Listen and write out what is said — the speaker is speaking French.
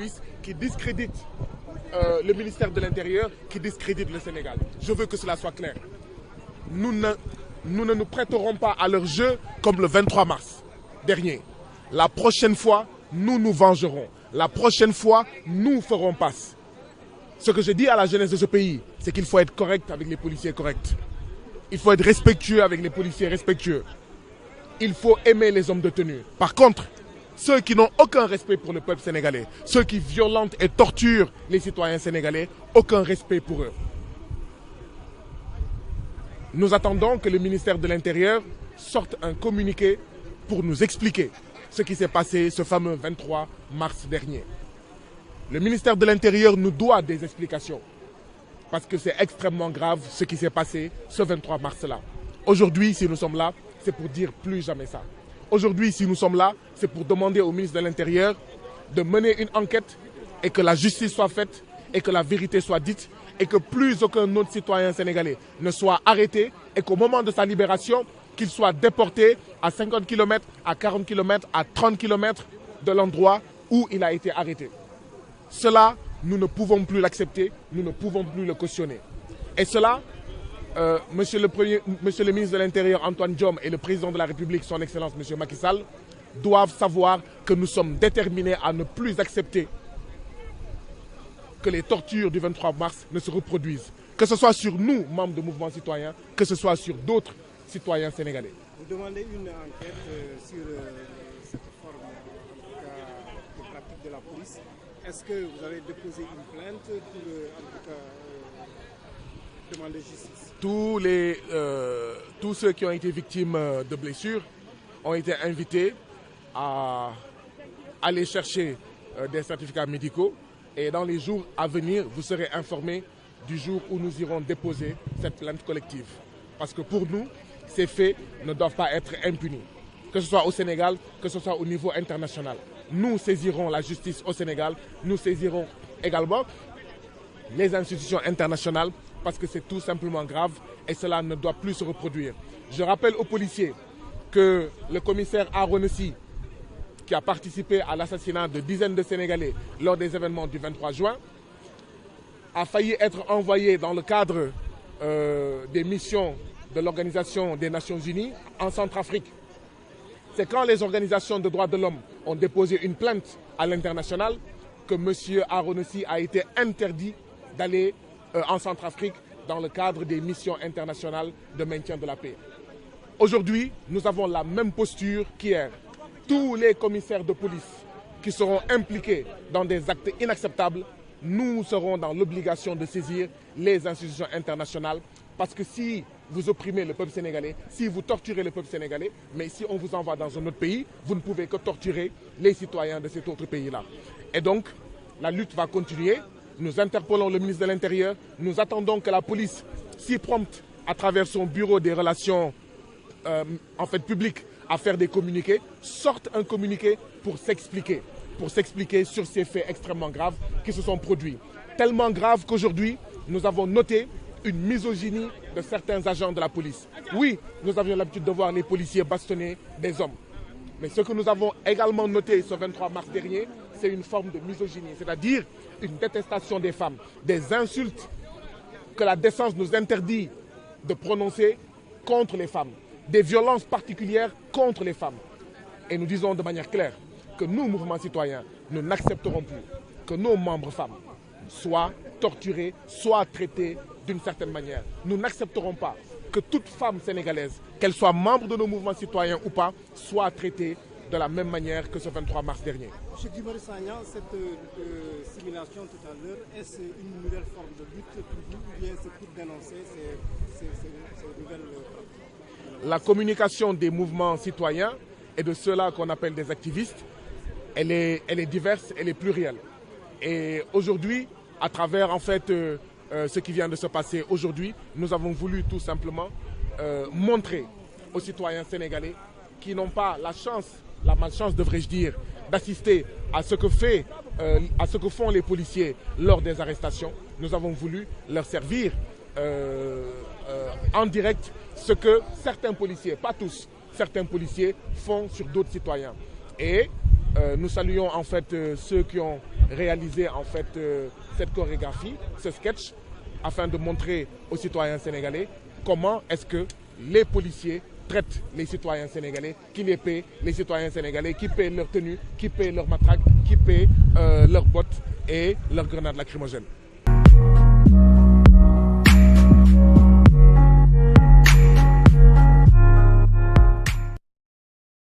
police qui discréditent le ministère de l'Intérieur, qui discréditent le Sénégal. Je veux que cela soit clair. Nous ne nous prêterons pas à leur jeu comme le 23 mars dernier. La prochaine fois, nous nous vengerons. La prochaine fois, nous ferons passe. Ce que je dis à la jeunesse de ce pays, c'est qu'il faut être correct avec les policiers corrects. Il faut être respectueux avec les policiers respectueux. Il faut aimer les hommes de tenue. Par contre, ceux qui n'ont aucun respect pour le peuple sénégalais, ceux qui violentent et torturent les citoyens sénégalais, aucun respect pour eux. Nous attendons que le ministère de l'Intérieur sorte un communiqué pour nous expliquer ce qui s'est passé ce fameux 23 mars dernier. Le ministère de l'Intérieur nous doit des explications parce que c'est extrêmement grave ce qui s'est passé ce 23 mars-là. Aujourd'hui, si nous sommes là, c'est pour dire plus jamais ça. Aujourd'hui, si nous sommes là, c'est pour demander au ministre de l'Intérieur de mener une enquête et que la justice soit faite et que la vérité soit dite et que plus aucun autre citoyen sénégalais ne soit arrêté et qu'au moment de sa libération, qu'il soit déporté à 50 km, à 40 km, à 30 km de l'endroit où il a été arrêté. Cela, nous ne pouvons plus l'accepter, nous ne pouvons plus le cautionner. Et cela, Monsieur le ministre de l'Intérieur Antoine Diome et le président de la République, son Excellence Monsieur Macky Sall, doivent savoir que nous sommes déterminés à ne plus accepter que les tortures du 23 mars ne se reproduisent. Que ce soit sur nous, membres de mouvements citoyens, que ce soit sur d'autres citoyens sénégalais. Vous demandez une enquête sur cette forme de pratique de la police. Est-ce que vous avez déposé une plainte pour en tout cas demander justice? Tous ceux qui ont été victimes de blessures ont été invités à aller chercher des certificats médicaux et dans les jours à venir, vous serez informés du jour où nous irons déposer cette plainte collective. Parce que pour nous, ces faits ne doivent pas être impunis. Que ce soit au Sénégal, que ce soit au niveau international. Nous saisirons la justice au Sénégal, nous saisirons également les institutions internationales parce que c'est tout simplement grave et cela ne doit plus se reproduire. Je rappelle aux policiers que le commissaire Aronessi, qui a participé à l'assassinat de dizaines de Sénégalais lors des événements du 23 juin, a failli être envoyé dans le cadre des missions de l'Organisation des Nations Unies en Centrafrique. C'est quand les organisations de droits de l'homme ont déposé une plainte à l'international que M. Aronessi a été interdit d'aller en Centrafrique dans le cadre des missions internationales de maintien de la paix. Aujourd'hui, nous avons la même posture qu'hier. Tous les commissaires de police qui seront impliqués dans des actes inacceptables, nous serons dans l'obligation de saisir les institutions internationales parce que si vous opprimez le peuple sénégalais, si vous torturez le peuple sénégalais, mais si on vous envoie dans un autre pays, vous ne pouvez que torturer les citoyens de cet autre pays-là. Et donc, la lutte va continuer. Nous interpellons le ministre de l'Intérieur. Nous attendons que la police, si prompte à travers son bureau des relations publiques, à faire des communiqués, sorte un communiqué pour s'expliquer sur ces faits extrêmement graves qui se sont produits. Tellement graves qu'aujourd'hui, nous avons noté une misogynie de certains agents de la police. Oui, nous avions l'habitude de voir les policiers bastonner des hommes. Mais ce que nous avons également noté ce 23 mars dernier, c'est une forme de misogynie, c'est-à-dire une détestation des femmes, des insultes que la décence nous interdit de prononcer contre les femmes, des violences particulières contre les femmes. Et nous disons de manière claire que nous, mouvements citoyens, nous n'accepterons plus que nos membres femmes soient torturées, soient traitées d'une certaine manière. Nous n'accepterons pas que toute femme sénégalaise, qu'elle soit membre de nos mouvements citoyens ou pas, soit traitée de la même manière que ce 23 mars dernier. M. Guy-Marius Sagna, cette simulation tout à l'heure, est-ce une nouvelle forme de lutte pour vous ou bien c'est pour dénoncer ces nouvelles pratiques? La communication des mouvements citoyens et de ceux-là qu'on appelle des activistes, elle est diverse, elle est plurielle. Et aujourd'hui, à travers ce qui vient de se passer aujourd'hui, nous avons voulu tout simplement montrer aux citoyens sénégalais qui n'ont pas la malchance devrais-je dire, d'assister à ce que font les policiers lors des arrestations. Nous avons voulu leur servir en direct ce que certains policiers, pas tous, certains policiers font sur d'autres citoyens. Et Nous saluons en fait ceux qui ont réalisé en fait cette chorégraphie, ce sketch, afin de montrer aux citoyens sénégalais comment est-ce que les policiers traitent les citoyens sénégalais, qui les paient, les citoyens sénégalais, qui paient leur tenue, qui paient leur matraque, qui paient leurs bottes et leurs grenades lacrymogènes.